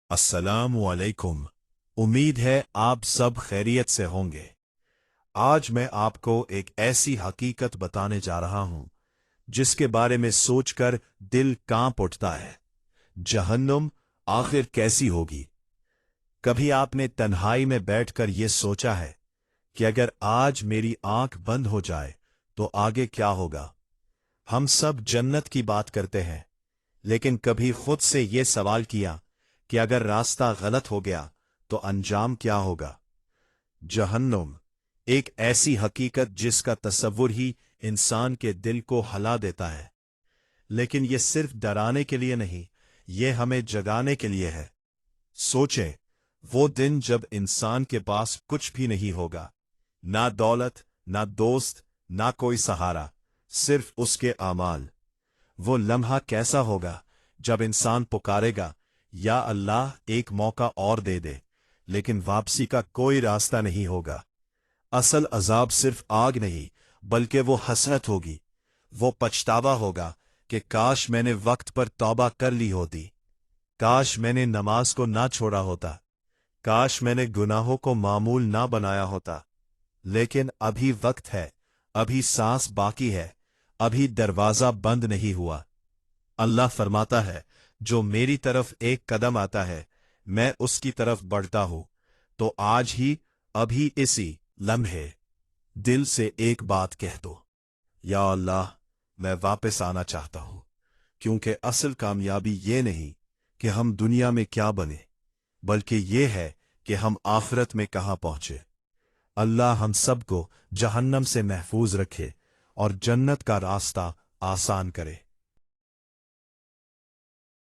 अस्सलामु अलैकुम। उम्मीद है आप सब खैरियत से होंगे। आज मैं आपको एक ऐसी हकीकत बताने जा रहा हूं जिसके बारे में सोचकर दिल कांप उठता है। जहन्नुम आखिर कैसी होगी? कभी आपने तन्हाई में बैठकर ये सोचा है कि अगर आज मेरी आंख बंद हो जाए तो आगे क्या होगा? हम सब जन्नत की बात करते हैं, लेकिन कभी खुद से ये सवाल किया कि अगर रास्ता गलत हो गया तो अंजाम क्या होगा? जहन्नुम एक ऐसी हकीकत जिसका तसव्वुर ही इंसान के दिल को हिला देता है। लेकिन ये सिर्फ डराने के लिए नहीं, ये हमें जगाने के लिए है। सोचें, वो दिन जब इंसान के पास कुछ भी नहीं होगा, ना दौलत, ना दोस्त, ना कोई सहारा, सिर्फ उसके आमाल। वो लम्हा कैसा होगा जब इंसान पुकारेगा, या अल्लाह एक मौका और दे दे, लेकिन वापसी का कोई रास्ता नहीं होगा। असल अजाब सिर्फ आग नहीं, बल्कि वो हसरत होगी। वो पछतावा होगा कि काश मैंने वक्त पर तौबा कर ली होती, काश मैंने नमाज को ना छोड़ा होता, काश मैंने गुनाहों को मामूल ना बनाया होता। लेकिन अभी वक्त है, अभी सांस बाकी है, अभी दरवाजा बंद नहीं हुआ। अल्लाह फरमाता है, जो मेरी तरफ एक कदम आता है मैं उसकी तरफ बढ़ता हूं। तो आज ही, अभी इसी लम्हे दिल से एक बात कह दो, या अल्लाह, मैं वापस आना चाहता हूं। क्योंकि असल कामयाबी ये नहीं कि हम दुनिया में क्या बने, बल्कि ये है कि हम आखिरत में कहां पहुंचे। अल्लाह हम सबको जहन्नम से महफूज रखे और जन्नत का रास्ता आसान करे।